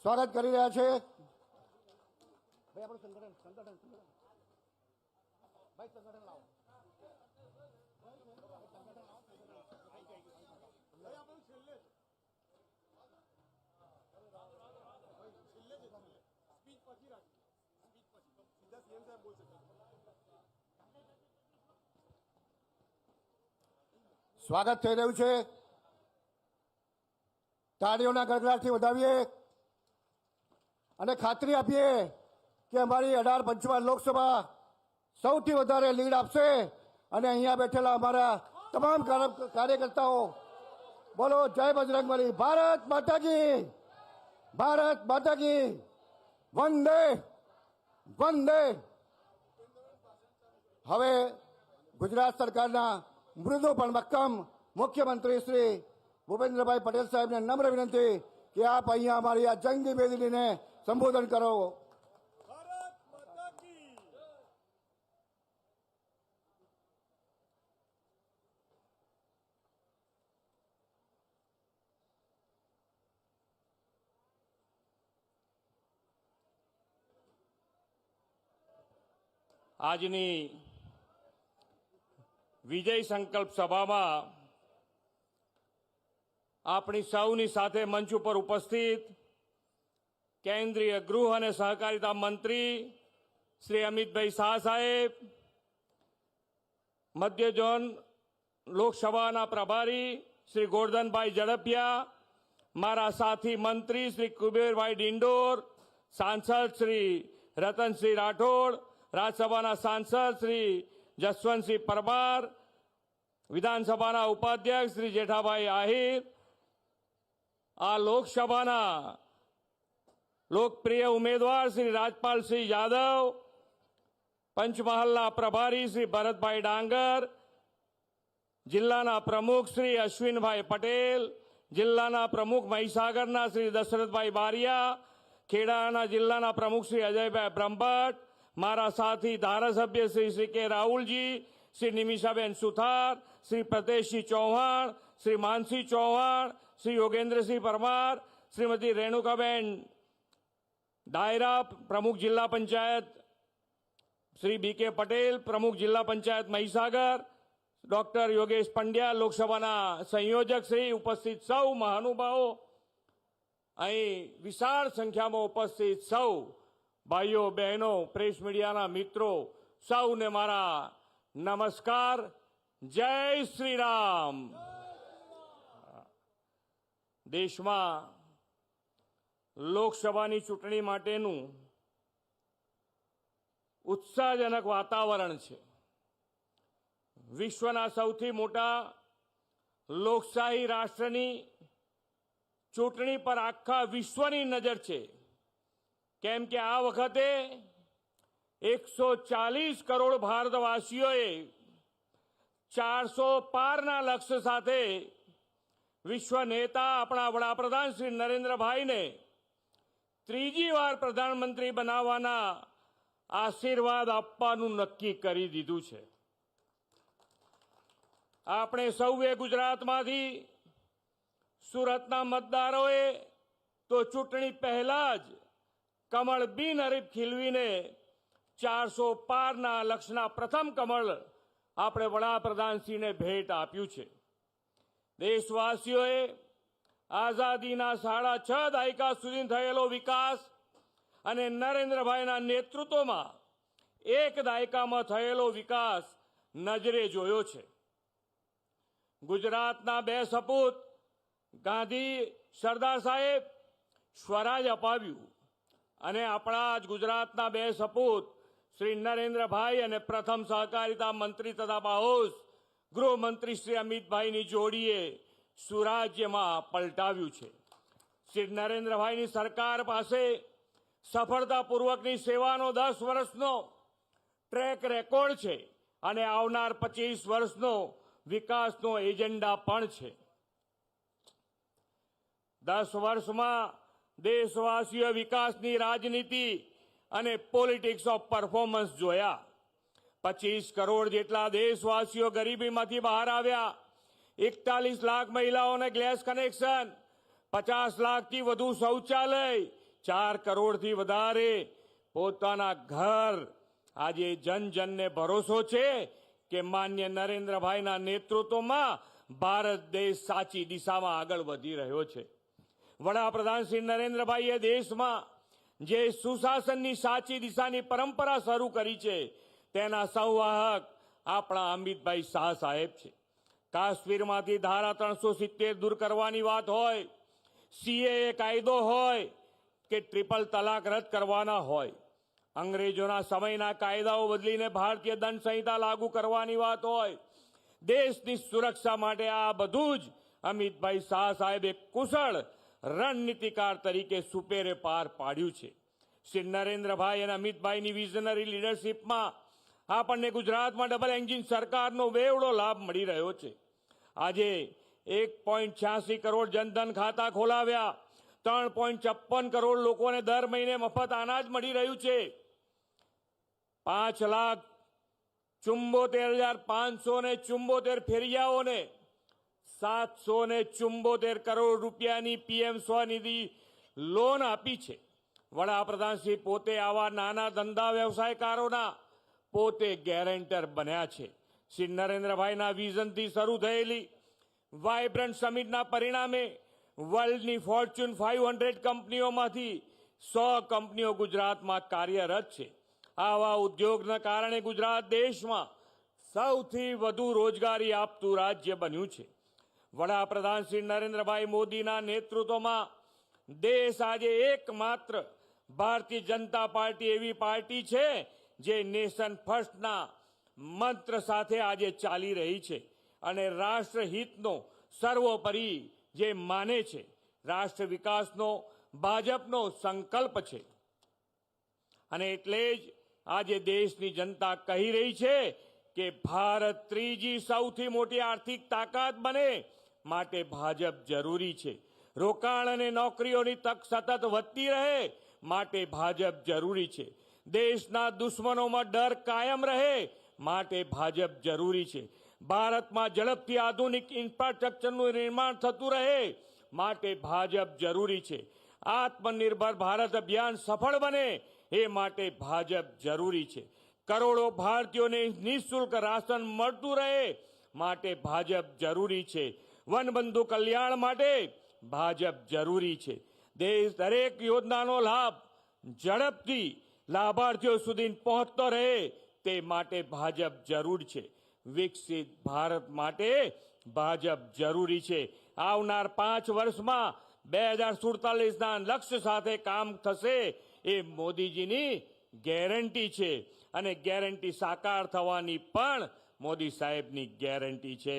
સ્વાગત કરી રહ્યા છે। સ્વાગત થઈ રહ્યું છે। તાળીઓના ગડગડાટથી વધાવીએ અને ખાતરી આપીએ કે અમારી 1855 લોકસભા સૌથી વધારે લીડ આપશે અને અહીંયા બેઠેલા અમારા તમામ કાર્યકર્તાઓ બોલો જય બજરંગબલી, ભારત માતા કી, ભારત માતા કી, વંદે વંદે। હવે ગુજરાત સરકારના મૃદુ પણ મક્કમ મુખ્યમંત્રી શ્રી ભૂપેન્દ્રભાઈ પટેલ સાહેબને નમ્ર વિનંતી કે આપ અહીંયા અમારી આ જંગી મેદનીને સંબોધન કરો। ભારત માતા કી। આજની વિજય સંકલ્પ સભામાં આપણી સૌની સાથે મંચ ઉપર ઉપસ્થિત કેન્દ્રીય ગૃહ અને સહકારિતા મંત્રી શ્રી અમિતભાઈ શાહ સાહેબ, મધ્ય ઝોન લોકસભાના પ્રભારી શ્રી ગોરધનભાઈ ઝડપિયા, મારા સાથી મંત્રી શ્રી કુબેરભાઈ ડિંડોર, સાંસદ શ્રી રતનસિંહ રાઠોડ, રાજ્યસભાના સાંસદ શ્રી જસવંતસિંહ પરમાર, વિધાનસભાના ઉપાધ્યક્ષ શ્રી જેઠાભાઈ આહિર, આ લોકસભાના લોકપ્રિય ઉમેદવાર શ્રી રાજપાલસિંહ યાદવ, પંચમહાલના પ્રભારી શ્રી ભરતભાઈ ડાંગર, જિલ્લાના પ્રમુખ શ્રી અશ્વિનભાઈ પટેલ, જિલ્લાના પ્રમુખ મહીસાગરના શ્રી દશરથભાઈ બારિયા, ખેડાના જિલ્લાના પ્રમુખ શ્રી અજયભાઈ બ્રહ્મભટ્ટ, મારા સાથી ધારાસભ્ય શ્રી કે રાહુલજી, શ્રી નિમિષાબેન સુથાર, શ્રી પ્રતેશસિંહ ચૌહાણ, શ્રી માનસિંહ ચૌહાણ, શ્રી યોગેન્દ્રસિંહ પરમાર, શ્રીમતી રેણુકાબેન દાયરા, પ્રમુખ જિલ્લા પંચાયત શ્રી બીકે પટેલ, પ્રમુખ જિલ્લા પંચાયત મહીસાગર, ડોક્ટર યોગેશ પંડ્યા, લોકસભાના સંયોજક શ્રી, ઉપસ્થિત સૌ મહાનુભાવો, અહીં વિશાળ સંખ્યામાં ઉપસ્થિત સૌ ભાઈઓ બહેનો, પ્રેસ મીડિયાના મિત્રો, સૌને મારા નમસ્કાર। જય શ્રી રામ। દેશમાં લોકસભાની ચૂંટણી માટેનું ઉત્સાહજનક વાતાવરણ છે। વિશ્વના સૌથી મોટા લોકશાહી રાષ્ટ્રની ચૂંટણી પર આખા વિશ્વની નજર છે, કેમ કે આ વખતે 140 કરોડ ભારતવાસીઓએ 400 પારના લક્ષ્ય સાથે વિશ્વ નેતા આપણા વડાપ્રધાન શ્રી નરેન્દ્રભાઈને ત્રીજી વાર પ્રધાનમંત્રી બનાવવાના આશીર્વાદ આપવાનું નક્કી કરી દીધું છે। આપણે સૌએ ગુજરાતમાંથી સુરતના મતદારોએ તો ચૂંટણી પહેલા જ કમળ બિનહરીફ ખીલવીને 400 પારના લક્ષ્યના પ્રથમ કમળ આપણે વડાપ્રધાનશ્રીને ભેટ આપ્યું છે। દેશવાસીઓએ આઝાદીના 6.5 દાયકા સુધી થયેલો વિકાસ અને નરેન્દ્રભાઈના નેતૃત્વમાં 1 દાયકામાં થયેલો વિકાસ નજરે જોયો છે। ગુજરાતના 2 સપૂત ગાંધી સરદાર સાહેબ સ્વરાજ અપાવ્યું અને આપણા જ ગુજરાતના 2 સપૂત શ્રી નરેન્દ્રભાઈ અને પ્રથમ સહકારિતા મંત્રી તથા બાહોશ ગૃહમંત્રી શ્રી અમિતભાઈની જોડીએ સુરાજ્યમાં પલટાવ્યું છે। શ્રી નરેન્દ્રભાઈની સરકાર પાસે સફળતાપૂર્વકની સેવાનો 10 વર્ષનો ટ્રેક રેકોર્ડ છે અને આવનાર 25 વર્ષનો વિકાસનો એજન્ડા પણ છે। 10 વર્ષમાં દેશવાસીઓએ વિકાસની રાજનીતિ અને પોલિટિક્સ ઓફ પરફોર્મન્સ જોયા। 25 કરોડ જેટલા દેશવાસીઓ ગરીબીમાંથી બહાર આવ્યા। 41 લાખ મહિલાઓને ગેસ કનેક્શન, 50 લાખથી વધુ શૌચાલય, 4 કરોડથી વધારે પોતાના ઘર આજે જનજનને ભરોસો છે કે માન્ય નરેન્દ્રભાઈના નેતૃત્વમાં ભારત દેશ સાચી દિશામાં આગળ વધી રહ્યો છે. વડાપ્રધાન શ્રી નરેન્દ્રભાઈએ દેશમાં જે સુશાસનની સાચી દિશાની પરંપરા શરૂ કરી છે તેના સંવાહક આપણા અમિતભાઈ શાહ સાહેબ છે. કાશ્મીરમાંથી ધારા 370 દૂર કરવાની વાત હોય, સીએએ કાયદો હોય કે ટ્રિપલ તલાક રદ કરવાના હોય, અંગ્રેજોના સમયના કાયદાઓ બદલીને ભારતીય દંડ સંહિતા લાગુ કરવાની વાત હોય, દેશની સુરક્ષા માટે આ બધું જ અમિતભાઈ શાહ સાહેબે કુશળ રણનીતિકાર તરીકે સુપેરે પાર પાડ્યું છે. શ્રી નરેન્દ્રભાઈ અને અમિતભાઈની વિઝનરી લીડરશીપમાં આપણને ગુજરાતમાં ડબલ એન્જિન સરકારનો બેવડો લાભ મળી રહ્યો છે. આજે 1.86 કરોડ જનધન ખાતા ખોલાવ્યા, 3.56 કરોડ લોકોને દર મહિને મફત અનાજ મળી રહ્યું છે. 5,74,574 ફેરિયાઓને 774 કરોડ રૂપિયાની પીએમ સ્વનિધિ લોન આપી છે. વડાપ્રધાન શ્રી પોતે આવા નાના ધંધા વ્યવસાયકારોના પોતે ગેરંટર બન્યા છે. શ્રી નરેન્દ્રભાઈના વિઝનથી શરૂ થયેલી વાઇબ્રન્ટ સમિટના પરિણામે વર્લ્ડની ફોર્ચ્યુન 500 કંપનીઓમાંથી 100 કંપનીઓ ગુજરાતમાં કાર્યરત છે. આવા ઉદ્યોગના કારણે ગુજરાત દેશમાં સૌથી વધુ રોજગારી આપતું રાજ્ય બન્યું છે. વડાપ્રધાન શ્રી નરેન્દ્રભાઈ મોદીના નેતૃત્વમાં દેશ આજે એકમાત્ર ભારતીય જનતા પાર્ટી એવી પાર્ટી છે જે નેશન ફર્સ્ટના મંત્ર સાથે આજે ચાલી રહી છે અને રાષ્ટ્રહિતનો સર્વોપરી જે માને છે. રાષ્ટ્ર વિકાસનો ભાજપનો સંકલ્પ છે અને એટલે જ આજે દેશની જનતા કહી રહી છે કે ભારત ત્રીજી સૌથી મોટી આર્થિક તાકાત બને માટે ભાજપ જરૂરી છે. રોકાણ અને નોકરીઓની તક સતત વધતી રહે માટે ભાજપ જરૂરી છે. દેશના દુશ્મનોમાં ડર કાયમ રહે માટે ભાજપ જરૂરી છે. ભારતમાં ઝડપથી આધુનિક ઇન્ફ્રાસ્ટ્રક્ચરનું નિર્માણ થતું રહે માટે ભાજપ જરૂરી છે. આત્મનિર્ભર ભારત અભિયાન સફળ બને એ માટે ભાજપ જરૂરી છે. કરોડો ભારતીયોને નિઃશુલ્ક રાશન મળતું રહે માટે ભાજપ જરૂરી છે. વનબંધુ કલ્યાણ માટે ભાજપ જરૂરી છે. દેશ દરેક યોજનાનો લાભ ઝડપથી લાભાર્થીઓ સુધી પહોંચતો રહે તે માટે ભાજપ જરૂર છે. વિકસિત ભારત માટે ભાજપ જરૂરી છે. આવનાર 5 વર્ષમાં 2047ના લક્ષ્ય સાથે કામ થશે એ મોદીજીની ગેરંટી છે અને ગેરંટી સાકાર થવાની પણ મોદી સાહેબની ગેરંટી છે.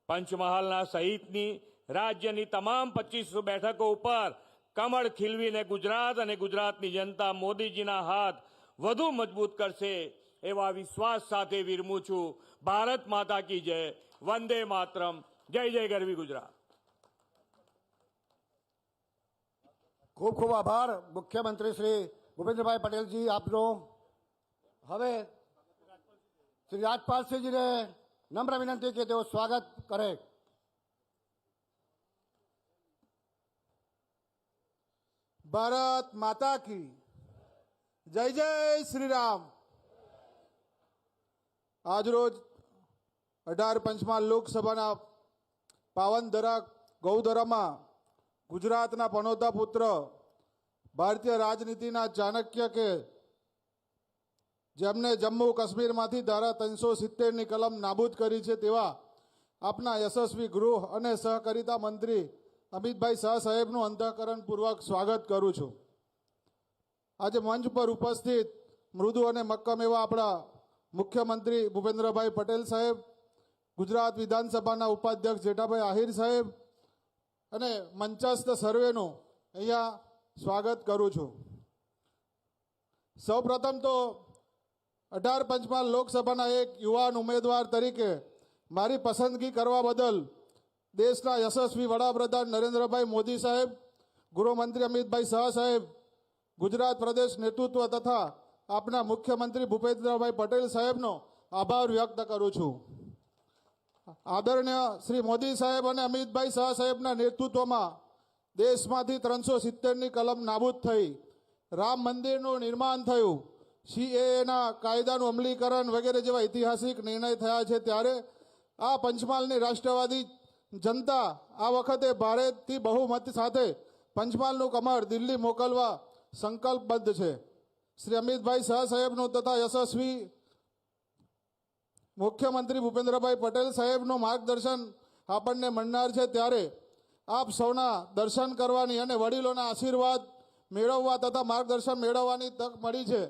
પંચમહાલના સહિતની રાજ્યની તમામ 25 બેઠકો ઉપર કમળ ખીલવીને ગુજરાત અને ગુજરાતની જનતા મોદીજીના હાથ વધુ મજબૂત કરશે એવા વિશ્વાસ સાથે વિરમું છું. ભારત માતા કી જય. વંદે માતરમ. જય જય ગરવી ગુજરાત. ખૂબ ખૂબ આભાર મુખ્યમંત્રી શ્રી ભૂપેન્દ્રભાઈ પટેલજી આપનો. હવે શ્રી રાજપાલસિંહજીને નમ્ર વિનંતી કે તેઓ સ્વાગત કરે. ભારત માતા કી જય જય શ્રી રામ. આજરોજ 18 પંચમહાલ લોકસભાના પાવન ધરા ગૌધરામાં ગુજરાતના પનોતા પુત્ર, ભારતીય રાજનીતિના ચાણક્ય કે જેમને જમ્મુ કાશ્મીરમાંથી ધારા 370ની કલમ નાબૂદ કરી છે તેવા આપના યશસ્વી ગૃહ અને સહકારિતા મંત્રી અમિતભાઈ શાહ સાહેબનું અંતઃકરણપૂર્વક સ્વાગત કરું છું. આજે મંચ પર ઉપસ્થિત મૃદુ અને મક્કમ એવા આપણા મુખ્યમંત્રી ભૂપેન્દ્રભાઈ પટેલ સાહેબ, ગુજરાત વિધાનસભાના ઉપાધ્યક્ષ જેઠાભાઈ આહિર સાહેબ અને મંચસ્થ સર્વેનું અહીંયા સ્વાગત કરું છું. સૌપ્રથમ તો 18 પંચમહાલ લોકસભાના એક યુવાન ઉમેદવાર તરીકે મારી પસંદગી કરવા બદલ દેશના યશસ્વી વડાપ્રધાન નરેન્દ્રભાઈ મોદી સાહેબ, ગૃહમંત્રી અમિતભાઈ શાહ સાહેબ, ગુજરાત પ્રદેશ નેતૃત્વ તથા આપના મુખ્યમંત્રી ભૂપેન્દ્રભાઈ પટેલ સાહેબનો આભાર વ્યક્ત કરું છું. આદરણીય શ્રી મોદી સાહેબ અને અમિતભાઈ શાહ સાહેબના નેતૃત્વમાં દેશમાંથી 370ની કલમ નાબૂદ થઈ, રામ મંદિરનું નિર્માણ થયું, CAA કાયદાનું અમલીકરણ વગેરે જેવા ઐતિહાસિક નિર્ણય થયા છે, ત્યારે આ પંચમહાલની રાષ્ટ્રવાદી જનતા આ વખતે ભારેથી બહુમત સાથે પંચમહાલનું કમળ દિલ્હી મોકલવા સંકલ્પબદ્ધ છે. શ્રી અમિતભાઈ શાહ સાહેબનું તથા યશસ્વી મુખ્યમંત્રી ભૂપેન્દ્રભાઈ પટેલ સાહેબનું માર્ગદર્શન આપણને મળનાર છે, ત્યારે આપ સૌના દર્શન કરવાની અને વડીલોના આશીર્વાદ મેળવવા તથા માર્ગદર્શન મેળવવાની તક મળી છે,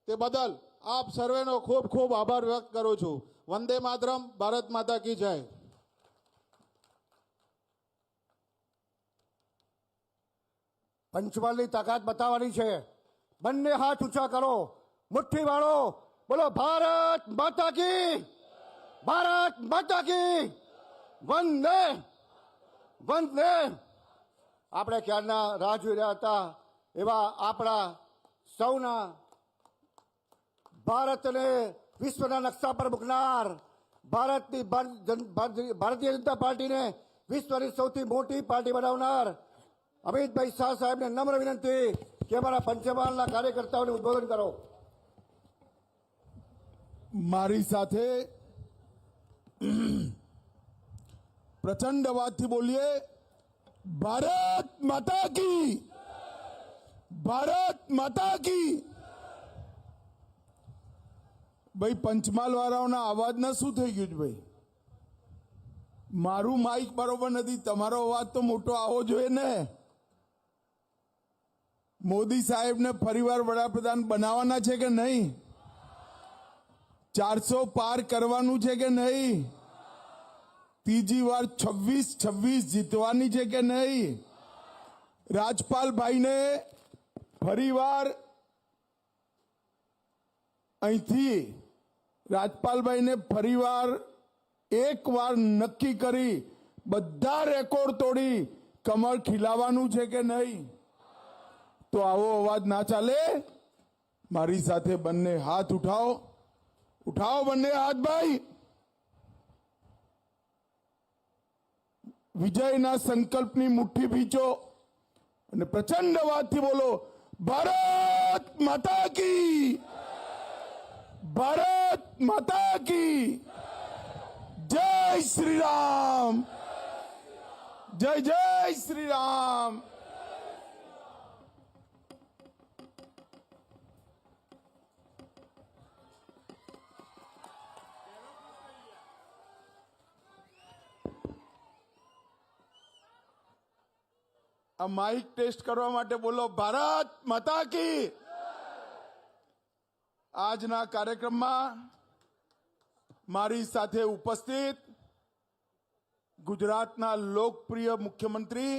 તે બદલ આપ સર્વેનો ખૂબ ખૂબ આભાર વ્યક્ત કરું છું. વંદે માતરમ. ભારત માતા કી જય. પંચમહાલની તાકાત બતાવવાની છે. બંને હાથ ઊંચા કરો, મુઠ્ઠી વાળો, બોલો ભારત માતા કી, ભારત માતા કી, વંદે વંદે. આપણે ક્યારના રાહ જોઈ રહ્યા હતા એવા આપણા સૌના ભારતને વિશ્વના નકશા પર મૂકનાર, ભારતીય જનતા પાર્ટીને વિશ્વની સૌથી મોટી પાર્ટી બનાવનાર અમિતભાઈ શાહ સાહેબને નમ્ર વિનંતી કે અમારા પંચમહાલના કાર્યકર્તાઓને ઉદ્બોધન કરો. મારી સાથે પ્રચંડ અવાજથી બોલીએ, ભારત માતા કી, ભારત માતા કી. ભાઈ પંચમહાલ વાળાઓના અવાજના શું થઈ ગયું છે ભાઈ? મારું માઇક બરોબર નથી, તમારો અવાજ તો મોટો આવવો જોઈએ ને. મોદી સાહેબને ફરીવાર વડાપ્રધાન બનાવવાના છે કે નહીં? 400 પાર કરવાનું છે કે નહીં? ત્રીજી વાર 26 જીતવાની છે કે નહીં? રાજપાલભાઈને ફરીવાર અહીંથી રાજપાલભાઈને ફરીવાર એકવાર નક્કી કરી બધા રેકોર્ડ તોડી કમળ ખીલાવાનું છે કે નહીં? તો આવો અવાજ ના ચાલે. મારી સાથે બંને હાથ ઉઠાવો, ઉઠાવો બંને હાથ ભાઈ. વિજયના સંકલ્પની મુઠ્ઠી ભીંચો અને પ્રચંડ અવાજથી બોલો, ભારત માતા કી, ભારત માતા કી. જય શ્રી રામ, જય જય શ્રી રામ. આ માઇક ટેસ્ટ કરવા માટે બોલો, ભારત માતા કી. આજના કાર્યક્રમમાં મારી સાથે ઉપસ્થિત ગુજરાતના લોકપ્રિય મુખ્યમંત્રી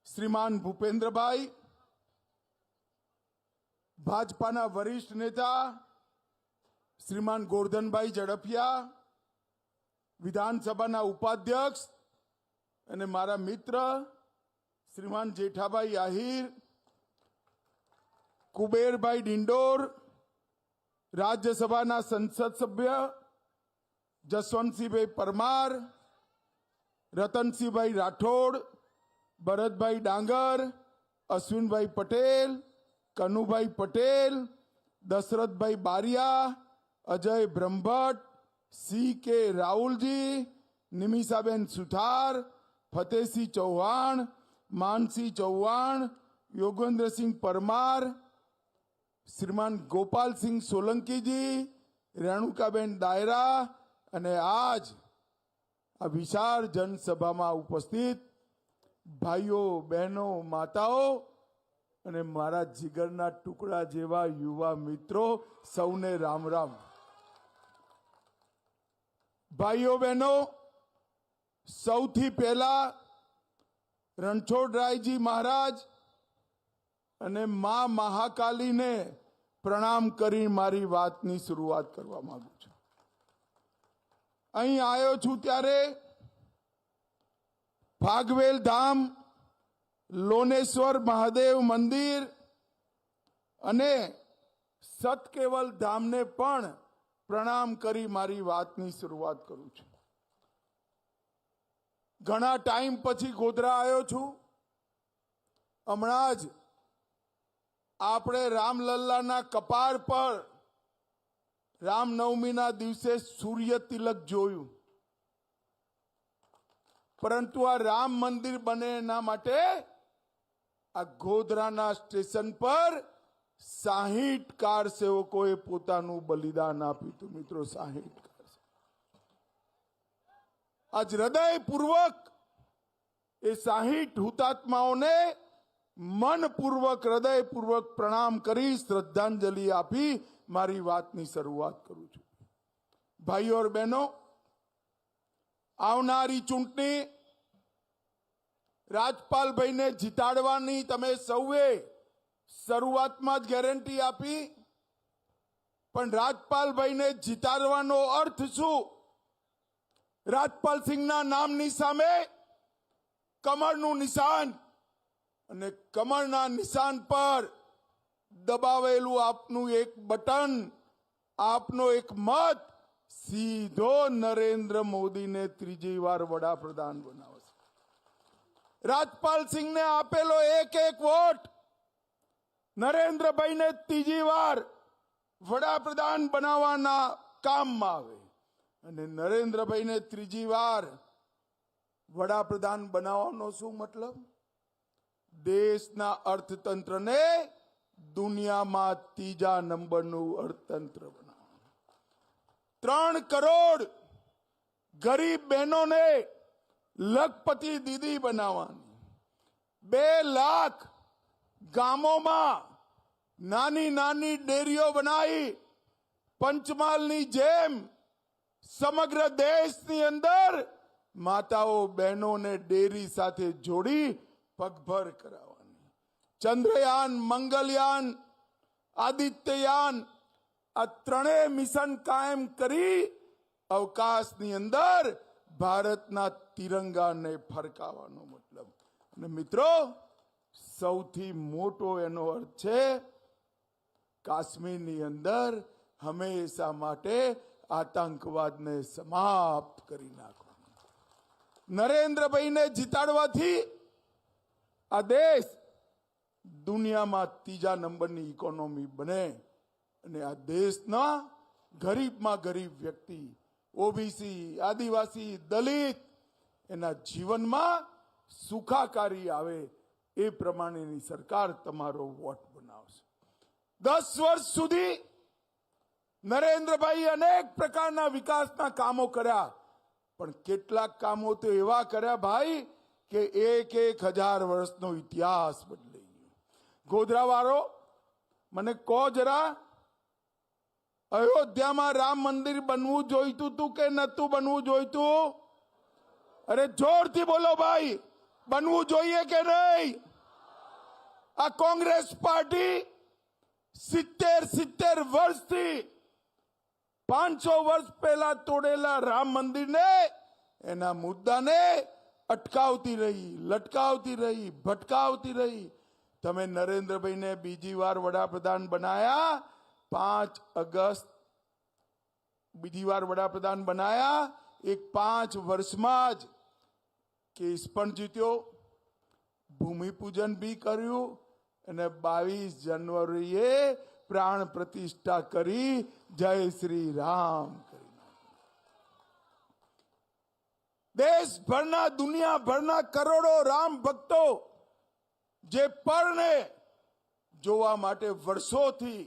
શ્રીમાન ભૂપેન્દ્રભાઈ, ભાજપાના વરિષ્ઠ નેતા શ્રીમાન ગોરધનભાઈ ઝડફિયા, વિધાનસભાના ઉપાધ્યક્ષ અને મારા મિત્ર શ્રીમાન જેઠાભાઈ આહિર, કુબેરભાઈ ડિંડોર, રાજ્યસભાના સંસદ સભ્ય જસવંતસિંહભાઈ પરમાર, રતનસિંહભાઈ રાઠોડ, ભરતભાઈ ડાંગર, અશ્વિનભાઈ પટેલ, કનુભાઈ પટેલ, દશરથભાઈ બારિયા, અજય બ્રહ્મભટ્ટ, CK રાહુલજી, નિમિષાબેન સુથાર, ફતેહસિંહ ચૌહાણ, માનસિંહ ચૌહાણ, યોગેન્દ્રસિંહ પરમાર, શ્રીમાન ગોપાલસિંહ સોલંકીજી, રેણુકાબેન દાયરા અને આજ આ વિશાળ જનસભામાં ઉપસ્થિત ભાઈઓ, બહેનો, માતાઓ અને મારા જીગરના ટુકડા જેવા યુવા મિત્રો, સૌને રામ રામ. ભાઈઓ બહેનો, સૌથી પહેલા રણછોડરાયજી મહારાજ અને મા મહાકાલીને પ્રણામ કરી મારી વાતની શરૂઆત કરવા માંગુ છું. અહીં આવ્યો છું ત્યારે ફાગવેલ ધામ, લોનેશ્વર મહાદેવ મંદિર અને સતકેવલ ધામને પણ પ્રણામ કરી મારી વાતની શરૂઆત કરું છું. ઘણા ટાઈમ પછી ગોધરા આવ્યો છું. હમણાં જ આપણે રામલલ્લાના કપાળ પર રામનવમીના દિવસે સૂર્ય તિલક જોયું, પરંતુ આ રામ મંદિર બને એના માટે આ ગોધરાના સ્ટેશન પર 60 કાર સેવકોએ પોતાનું બલિદાન આપ્યું હતું. મિત્રો, 60 કાર. આજ હૃદયપૂર્વક એ 60 હુતાત્માઓને મનપૂર્વક હૃદયપૂર્વક પ્રણામ કરી શ્રદ્ધાંજલિ આપી મારી વાતની શરૂઆત કરું છું. ભાઈઓ और બહેનો, આવનારી ચૂંટણી રાજપાલભાઈને જીતાડવાની તમે સૌએ શરૂઆતમાં જ ગેરંટી આપી, પણ રાજપાલભાઈને જીતાડવાનો અર્થ શું? રાજપાલ સિંહના નામની સામે કમળનું નિશાન અને કમળના નિશાન પર દબાવેલું આપનું એક બટન, આપનો એક મત સીધો નરેન્દ્ર મોદીને ત્રીજી વાર વડાપ્રધાન બનાવશે. રાજપાલ સિંહને આપેલો એક વોટ નરેન્દ્રભાઈને ત્રીજી વાર વડાપ્રધાન બનાવવાના કામમાં આવે. અને નરેન્દ્રભાઈને ત્રીજી વાર વડાપ્રધાન બનાવવાનો શું મતલબ? દેશના અર્થતંત્રને દુનિયામાં ત્રીજા નંબરનું અર્થતંત્ર બનાવવાનું. 3 કરોડ ગરીબ બહેનોને લખપતિ દીદી બનાવવાની. 2 લાખ ગામોમાં નાની નાની ડેરીઓ બનાવી પંચમહાલની જેમ સમગ્ર દેશની અંદર માતાઓ બહેનોને ડેરી સાથે જોડી પગભર કરાવવાની. ચંદ્રયાન, મંગલયાન, આદિત્યયાન, આ 3 મિશન કાયમ કરી અવકાશની અંદર ભારતના તિરંગાને ફરકાવવાનો મતલબ. અને મિત્રો, સૌથી મોટો એનો અર્થ છે કાશ્મીરની અંદર હંમેશા માટે આતંકવાદને સમાપ્ત કરી નાખવાનો. નરેન્દ્રભાઈને જીતાડવાથી આ દેશ દુનિયામાં ત્રીજા નંબરની ઇકોનોમી બને અને આ દેશના ગરીબમાં ગરીબ વ્યક્તિ, ઓબીસી, આદિવાસી, દલિત એના જીવનમાં સુખાકારી આવે એ પ્રમાણેની સરકાર તમારો વોટ બનાવશે. 10 વર્ષ સુધી નરેન્દ્રભાઈ અનેક પ્રકારના વિકાસના કામો કર્યા, પણ કેટલાક કામો તો એવા કર્યા ભાઈ કે 1000 વર્ષનો ઇતિહાસ બદલાઈ ગયો. ગોધરાવાળો મને કહો જરા, અયોધ્યામાં રામ મંદિર બનવું જોઈતું હતું કે નતું બનવું જોઈતું? અરે જોરથી બોલો ભાઈ, બનવું જોઈએ કે નહીં? આ કોંગ્રેસ પાર્ટી 70 વર્ષથી 500 વર્ષ પહેલા તોડેલા રામ મંદિરને, એના મુદ્દાને અટકાવતી રહી, લટકાવતી રહી, ભટકાવતી રહી. તમે નરેન્દ્રભાઈને બીજી વાર વડાપ્રધાન બનાયા, 5 ઓગસ્ટ બીજી વાર વડાપ્રધાન બનાયા. 5 વર્ષમાં જ કેસ પણ જીત્યો, ભૂમિપૂજન બી કર્યું અને 22 જાન્યુઆરીએ પ્રાણ પ્રતિષ્ઠા કરી જય શ્રી રામ કરી. દેશભરના, દુનિયાભરના કરોડો રામ ભક્તો જે પળને જોવા માટે વર્ષોથી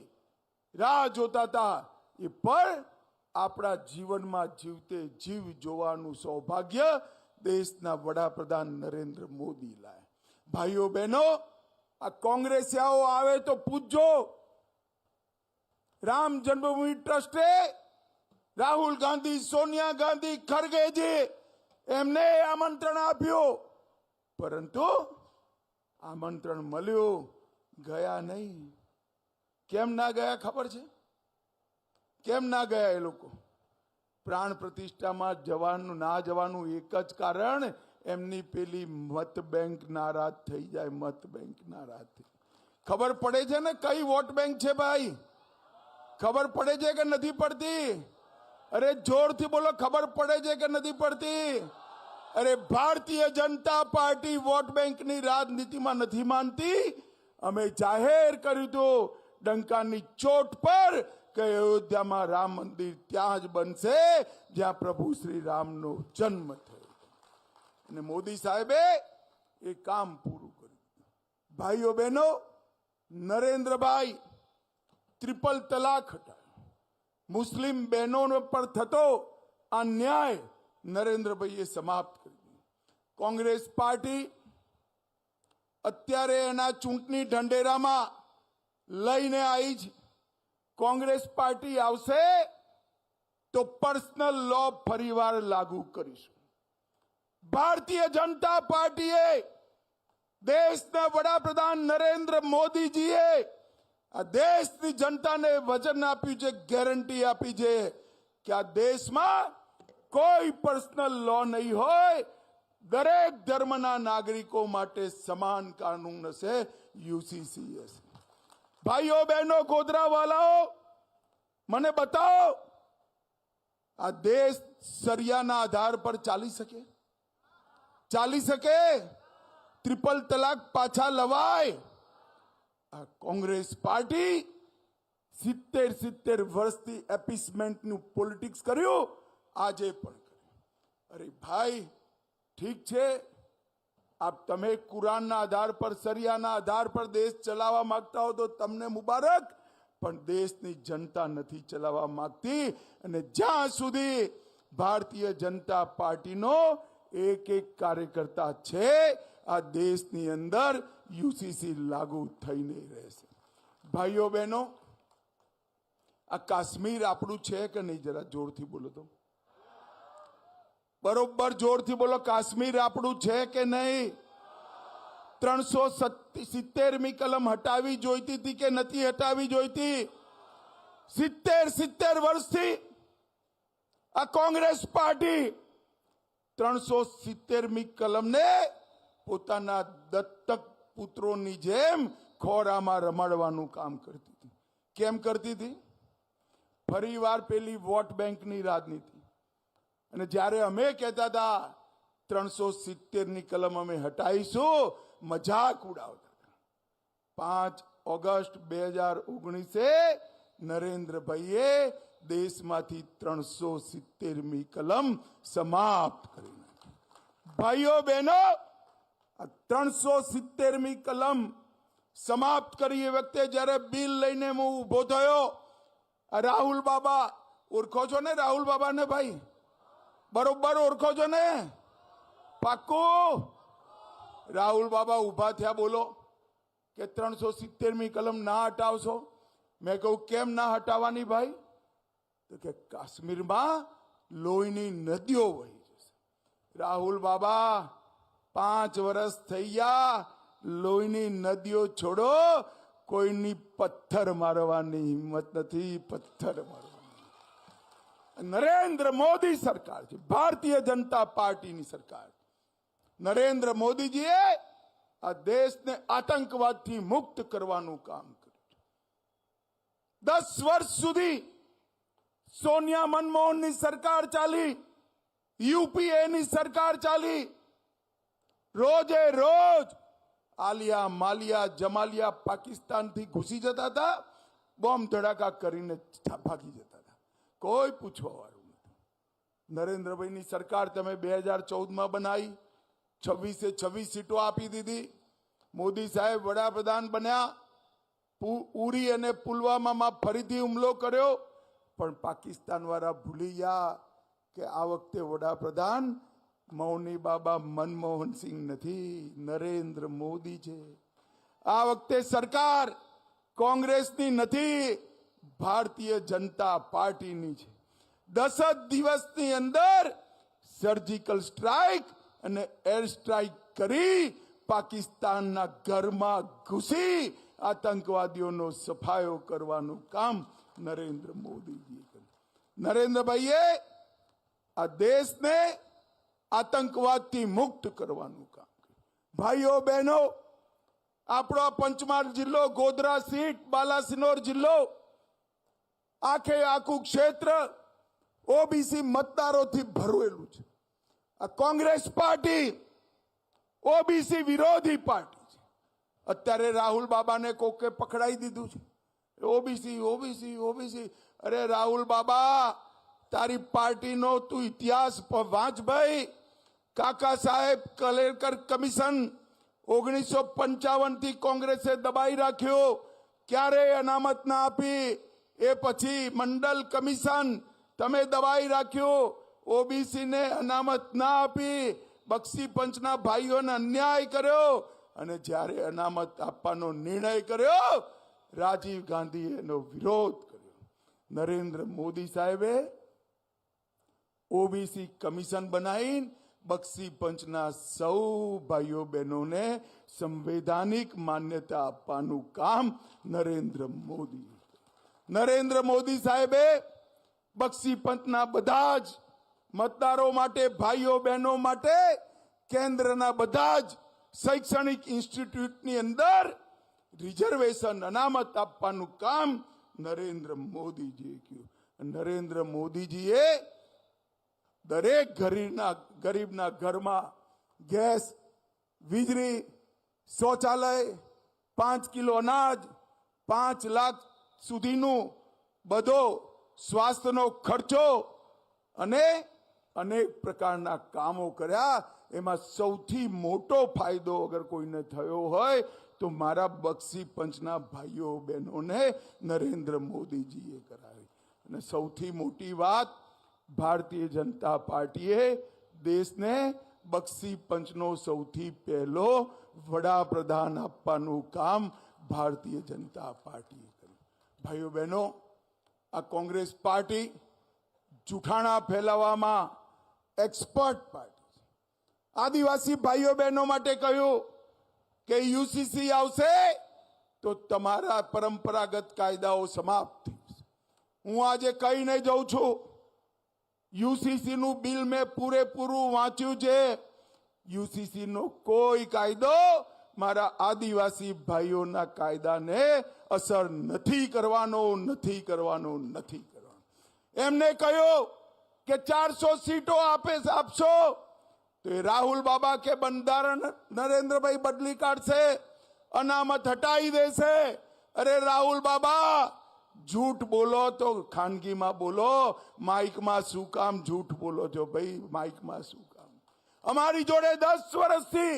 રાહ જોતા હતા, એ પળ આપણા જીવનમાં જીવતે જીવ જોવાનું સૌભાગ્ય દેશના વડાપ્રધાન નરેન્દ્ર મોદી લાય. ભાઈઓ બહેનો, આ કોંગ્રેસિયાઓ આવે તો પૂછજો, રામ જન્મભૂમિ ટ્રસ્ટે રાહુલ ગાંધી, સોનિયા ગાંધી, ખરગેજી એમને આમંત્રણ આપ્યું, પરંતુ આમંત્રણ મળ્યું, ગયા નહીં. કેમ ના ગયા ખબર છે? કેમ ના ગયા એ લોકો? પ્રાણ પ્રતિષ્ઠામાં જવાનું ના જવાનું એક જ કારણ, એમની પેલી મત બેંક નારાજ થઈ જાય. મત બેંક નારાજ થઈ. ખબર પડે છે ને કઈ વોટ બેંક છે ભાઈ? ખબર પડે છે કે નથી પડતી? અરે જોરથી બોલો, ખબર પડે છે કે નથી પડતી? અરે ભારતીય જનતા પાર્ટી વોટ બેંકની રાજનીતિમાં નથી માનતી. અમે જાહેર કર્યું હતું ડંકાની ચોટ પર કે અયોધ્યામાં રામ મંદિર ત્યાં જ બનશે જ્યાં પ્રભુ શ્રી રામનો જન્મ થયો. અને મોદી સાહેબે એ કામ પૂરું કર્યું. ભાઈઓ બહેનો, નરેન્દ્રભાઈ ટ્રિપલ તલાક હટાવ્યો. મુસ્લિમ બહેનોનો પર થતો અન્યાય નરેન્દ્રભાઈએ સમાપ્ત કરી દીધો. કોંગ્રેસ પાર્ટી અત્યારે એના ચૂંટણી ઢંઢેરામાં લઈને આવી છે. કોંગ્રેસ પાર્ટી આવશે તો પર્સનલ લો ફરીવાર લાગુ કરીશું. ભારતીય જનતા પાર્ટીએ દેશના વડાપ્રધાન નરેન્દ્ર મોદીજીએ આ દેશની જનતાને વચન આપ્યું છે, ગેરંટી આપી છે કે આ દેશમાં કોઈ પર્સનલ લો નહીં હોય. દરેક ધર્મના નાગરિકો માટે સમાન કાનૂન હશે, યુસીસી હશે. ભાઈઓ બહેનો, ગોધરાવાલાઓ, મને બતાવો આ દેશ સરિયાના આધાર પર ચાલી શકે? ચાલી શકે? ટ્રિપલ તલાક પાછા લવાય? આ કોંગ્રેસ પાર્ટી 70 વર્ષથી એપીસમેન્ટનું પોલિટિક્સ કર્યું, આજે પણ કર્યું. અરે ભાઈ, ઠીક છે, આપ તમે કુરાનના આધાર પર, સરિયાના આધાર પર દેશ ચલાવવા માંગતા હો તો તમને મુબારક, પણ દેશની જનતા નથી ચલાવવા માંગતી. અને જ્યાં સુધી ભારતીય જનતા પાર્ટીનો એક કાર્યકર્તા છે આ દેશની અંદર, યુસીસી લાગુ થઈને રહેશે. ભાઈઓ બહેનો, આ કાશ્મીર આપણું છે કે નહીં? જરા જોરથી બોલો તો, બરોબર જોરથી બોલો. કાશ્મીર આપણું છે કે નહીં? 370મી કલમ હટાવી જોઈતી હતી કે નથી હટાવી જોઈતી? 70 વર્ષથી આ કોંગ્રેસ પાર્ટી 370મી કલમને પોતાના દત્તક પુત્રોની જેમ ખોરામાં રમાડવાનું કામ કરતી હતી. કેમ કરતી હતી? ફરીવાર પેલી વોટ બેંકની રાજનીતિ. અને જ્યારે અમે કહેતા હતા 370ની કલમ અમે હટાવીશું, મજાક ઉડાવતા હતા. 5 ઓગસ્ટ 2019 નરેન્દ્રભાઈએ દેશમાંથી 370મી કલમ સમાપ્ત કરી નાખી. ભાઈઓ બહેનો, આ 370મી કલમ સમાપ્ત કરી એ વખતે જ્યારે બિલ લઈને હું ઉભો થયો, રાહુલ બાબા, ઓળખો છો ને રાહુલ બાબાને? ભાઈ બરોબર ઓળખો છો ને? પાક્કું? રાહુલ બાબા ઉભા થયા, બોલો કે 370મી કલમ ના હટાવશો. મેં કહ્યું કેમ ના હટાવવાની ભાઈ? તો કે કાશ્મીરમાં લોહીની નદીઓ વહી જશે. રાહુલ બાબા, 5 વર્ષ થઈ ગયા, લોહીની નદીઓ છોડો, કોઈની પથ્થર મારવાની હિંમત નથી. પથ્થર મારવાની નરેન્દ્ર મોદી સરકાર છે, ભારતીય જનતા પાર્ટીની સરકાર. નરેન્દ્ર મોદીજીએ આ દેશને આતંકવાદથી મુક્ત કરવાનું કામ કર્યું. 10 વર્ષ સુધી સોનિયા મનમોહનની સરકાર ચાલી, યુપીએની સરકાર ચાલી. રોજે રોજ આલિયા, માલિયા, જમાલિયા પાકિસ્તાનથી ઘૂસી જતા હતા, બોમ્બ ધડાકા કરીને ભાગી જતા હતા. કોઈ પૂછવા વાળું નથી. નરેન્દ્રભાઈની સરકાર તમે 2014માં બનાવી, 26 સીટો આપી દીધી. મોદી સાહેબ વડાપ્રધાન બન્યા, ઉરી અને પુલવામામાં ફરીથી હુમલો કર્યો, પણ પાકિસ્તાન વાળા ભૂલી ગયા કે આ વખતે વડાપ્રધાન મૌની બાબા મનમોહનસિંહ નથી, નરેન્દ્ર મોદી છે. આ વખતે સરકાર કોંગ્રેસની નથી, ભારતીય જનતા પાર્ટીની છે. 10 દિવસની અંદર સર્જિકલ સ્ટ્રાઇક અને એર સ્ટ્રાઇક કરી પાકિસ્તાનના ઘરમાં ઘૂસી આતંકવાદીઓનો સફાયો કરવાનું કામ નરેન્દ્ર મોદીજીએ કર્યું. નરેન્દ્રભાઈએ આ દેશને આતંકવાદથી મુક્ત કરવાનું કામ કર્યું. ભાઈઓ બહેનો, આપણો પંચમહાલ જિલ્લો, ગોધરા સીટ, બાલાસિનોર જિલ્લો, આખું ક્ષેત્ર ઓબીસી મતદારોથી ભરેલું છે. આ કોંગ્રેસ પાર્ટી ઓબીસી વિરોધી પાર્ટી છે. અત્યારે રાહુલ બાબાને કોકે પકડાઈ દીધું છે. OBC OBC OBC. અરે રાહુલ બાબા, તારી પાર્ટીનો તું ઇતિહાસ વાંચ ભાઈ. કાકા સાહેબ કલેરકર કમિશન 1955 થી કોંગ્રેસે દબાઈ રાખ્યો, ક્યારેય અનામત ના આપી. એ પછી મંડલ કમિશન તમે દબાઈ રાખ્યો, ઓબીસી ને અનામત ના આપી, બક્ષી પંચના ભાઈઓને અન્યાય કર્યો. અને જ્યારે અનામત આપવાનો નિર્ણય કર્યો, રાજીવ ગાંધીએ એનો વિરોધ કર્યો. નરેન્દ્ર મોદી સાહેબે ઓબીસી કમિશન બનાવી બક્ષી પંચના સૌ ભાઈઓ બહેનોને સંવૈધાનિક માન્યતા આપવાનું કામ નરેન્દ્ર મોદી સાહેબે બક્ષી પંચના બધા જ મતદારો માટે, ભાઈઓ બહેનો માટે કેન્દ્રના બધા જ શૈક્ષણિક ઇન્સ્ટિટ્યૂટની અંદર રિઝર્વેશન અનામત આપવાનું કામ નરેન્દ્ર મોદીજીએ કર્યું. નરેન્દ્ર મોદીજીએ દરેક ગરીબના ઘરમાં ગેસ, વીજળી, શૌચાલય, 5 કિલો અનાજ, 5 લાખ સુધીનું બધો સ્વાસ્થ્યનો ખર્ચો અને અનેક પ્રકારના કામો કર્યા. એમાં સૌથી મોટો ફાયદો અગર કોઈને થયો હોય તો મારા બક્ષી પંચના ભાઈઓ બહેનોને નરેન્દ્ર મોદીજીએ કરાવી. અને સૌથી મોટી વાત, ભારતીય જનતા પાર્ટીએ દેશને બક્ષી પંચનો સૌથી પહેલો વડાપ્રધાન આપવાનું કામ ભારતીય જનતા પાર્ટીએ કર્યું. ભાઈઓ બહેનો, આ કોંગ્રેસ પાર્ટી જૂઠાણા ફેલાવવામાં એક્સપર્ટ પાર્ટી છે. આદિવાસી ભાઈઓ બહેનો માટે કહ્યું કે યુસીસી આવશે તો તમારા પરંપરાગત કાયદાઓ સમાપ્ત થઈ જશે. હું આજે કહીને જઉં છું, યુસીસી નું બિલ મેં પૂરેપૂરું વાંચ્યું છે. યુસીસી નો કોઈ કાયદો મારા આદિવાસી ભાઈઓના કાયદાને અસર નથી કરવાનો. એમને કહ્યું કે 400 સીટો આપશો તો એ રાહુલ બાબા કે બંધારણ નરેન્દ્રભાઈ બદલી કાઢશે, અનામત હટાવી દેશે. અરે રાહુલ બાબા, झूठ बोलो तो खानगी में बोलो, माइक में शू काम झूठ बोलो जो भाई, माइक में शू काम. अमारी जोड़े 10 वर्ष थी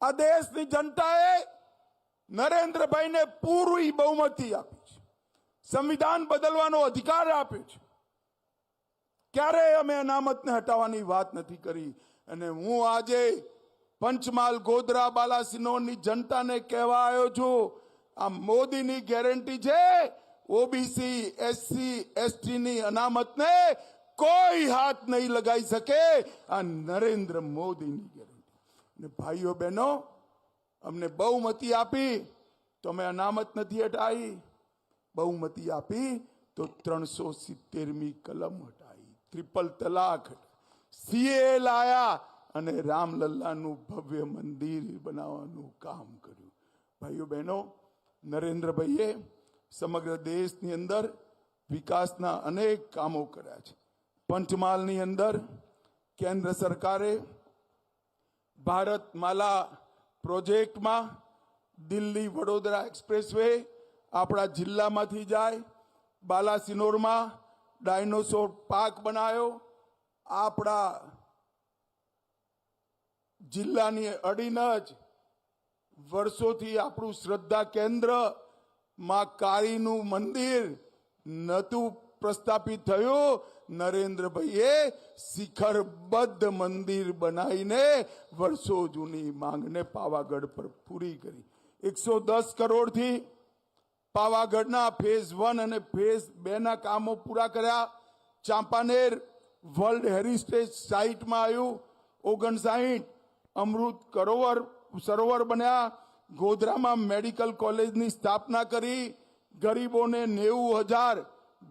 आ देश की जनताए नरेंद्र भाई ने पूरी बहुमती आपी है, संविधान बदलवानो अधिकार आप्यो छे. क्यारे अमे अनामत ने हटाववानी वात नथी करी. अने हूँ आजे पंचमहाल, गोधरा, बालासिनोर जनता ने कहेवा आव्यो छुं, आ मोदी नी गेरंटी छे ओबीसी, एससी, एसटी नी अनामत ने कोई हाथ नहीं लगाई सके. आ नरेंद्र मोदी नी गेरंटी. ने भाईओ बहनों, अमने बहुमती आपी तो अमे अनामत नथी हटाई. बहुमती आपी तो 370મી कलम हटाई, ट्रिपल तलाक, सीए लाया અને રામલલ્લાનું ભવ્ય મંદિર બનાવવાનું કામ કર્યું. ભાઈઓ બહેનો, નરેન્દ્રભાઈએ સમગ્ર દેશની અંદર વિકાસના અનેક કામો કર્યા છે. પંચમહાલની અંદર કેન્દ્ર સરકારે ભારતમાલા પ્રોજેક્ટમાં દિલ્હી વડોદરા એક્સપ્રેસવે આપણા જિલ્લામાંથી જાય, બાલાસિનોરમાં ડાયનોસોર પાર્ક બનાવ્યો, આપણા જિલ્લાની અડીને જ વર્ષોથી આપણું શ્રદ્ધા કેન્દ્ર માં કાળીનું મંદિર નતું પ્રસ્થાપિત થયું. નરેન્દ્રભાઈએ શિખરબદ્ધ મંદિર બનાવીને વર્ષો જૂની માંગને પાવાગઢ પર પૂરી કરી. 110 કરોડથી પાવાગઢના ફેઝ 1 અને ફેઝ 2 ના કામો પૂરા કર્યા. ચાંપાનેર વર્લ્ડ હેરિટેજ સાઇટમાં આવ્યું. 59 અમૃત સરોવર બન્યા. ગોધરામાં મેડિકલ કોલેજની સ્થાપના કરી. ગરીબોને 90,000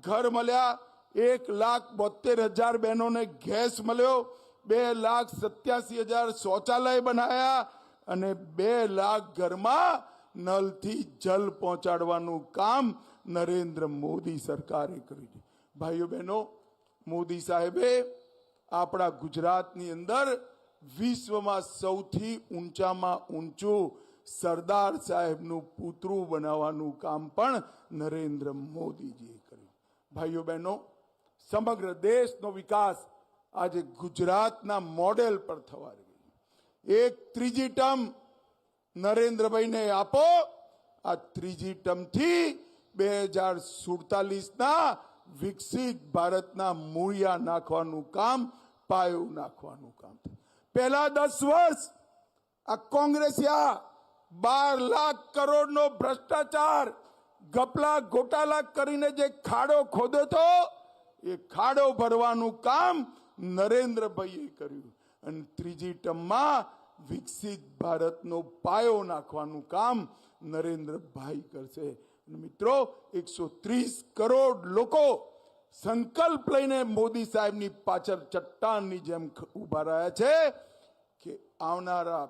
ઘર મળ્યા. 1,72,000 બહેનોને ગેસ મળ્યો. 2,87,000 શૌચાલય બનાયા અને 2 લાખ ઘરમાં નલથી જલ પહોંચાડવાનું કામ નરેન્દ્ર મોદી સરકારે કર્યું છે. ભાઈઓ બહેનો, મોદી સાહેબે આપણા ગુજરાતની અંદર વિશ્વમાં સૌથી ઊંચામાં ઊંચું સરદાર સાહેબનું પૂતળું બનાવવાનું કામ પણ નરેન્દ્ર મોદીજીએ કર્યું. ભાઈઓ બહેનો, સમગ્ર દેશનો વિકાસ આજે ગુજરાતના મોડેલ પર થવા રહ્યો. એક ત્રીજી ટર્મ નરેન્દ્રભાઈને આપો. આ ત્રીજી ટર્મથી 2047ના વિકસિત ભારતના મૂળિયા નાખવાનું કામ, પાયો નાખવાનું કામ. પહેલા 10 વર્ષ આ કોંગ્રેસિયા 12 લાખ કરોડનો ભ્રષ્ટાચાર, ગપલા ગોટાલા કરીને જે ખાડો ખોદ્યો હતો, એ ખાડો ભરવાનું કામ નરેન્દ્રભાઈએ કર્યું. અને ત્રીજી ટર્મમાં વિકસિત ભારતનો પાયો નાખવાનું કામ નરેન્દ્રભાઈ કરશે. મિત્રો, 130 કરોડ લોકો સંકલ્પ લઈને મોદી સાહેબની પાછળ ચટ્ટાનની જેમ ઉભા રહ્યા છે કે આવનારા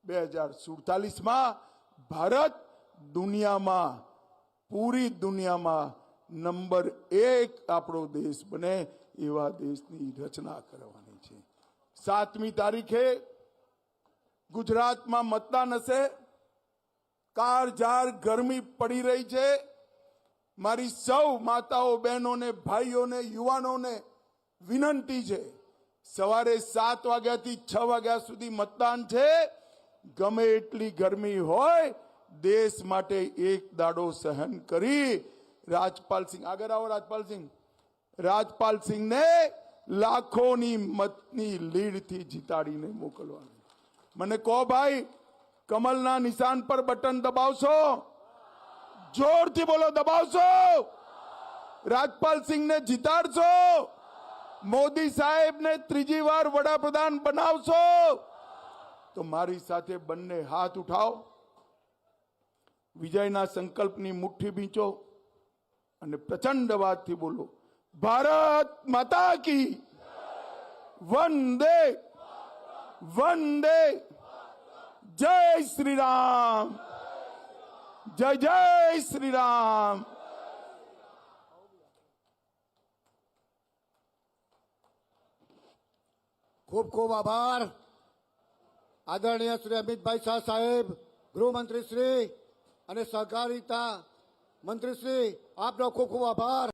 2047માં ભારત દુનિયામાં, પૂરી દુનિયામાં નંબર 1 આપણો દેશ બને એવા દેશની રચના કરવાની છે. 7મી તારીખે ગુજરાતમાં મતદાન હશે. કાળઝાળ ગરમી પડી રહી છે. મારી સૌ માતાઓ, બહેનોને, ભાઈઓને, યુવાનોને વિનંતી છે, સવારે 7 વાગ્યાથી 6 વાગ્યા સુધી મતદાન છે. ગમે એટલી ગરમી હોય, દેશ માટે એક દાડો સહન કરી રાજપાલસિંહ, આગળ આવો રાજપાલસિંહ, રાજપાલસિંહને લાખોની મતની લીડથી જીતાડીને મોકલવાનું. મને કહો ભાઈ, કમલના નિશાન પર બટન દબાવશો? જોરથી બોલો, દબાવશો? રાજપાલસિંહને જીતાડશો? મોદી સાહેબને ત્રીજી વાર વડાપ્રધાન બનાવશો? તો મારી સાથે બંને હાથ ઉઠાવો, વિજયના સંકલ્પની મુઠ્ઠી ભીંચો અને પ્રચંડ અવાજથી બોલો, ભારત માતા કી વંદે વંદે, જય શ્રી રામ, જય જય શ્રી રામ. ખૂબ ખૂબ આભાર આદરણીય શ્રી અમિતભાઈ શાહ સાહેબ, ગૃહમંત્રી શ્રી અને સહકારિતા મંત્રી શ્રી, આપનો ખૂબ ખૂબ આભાર.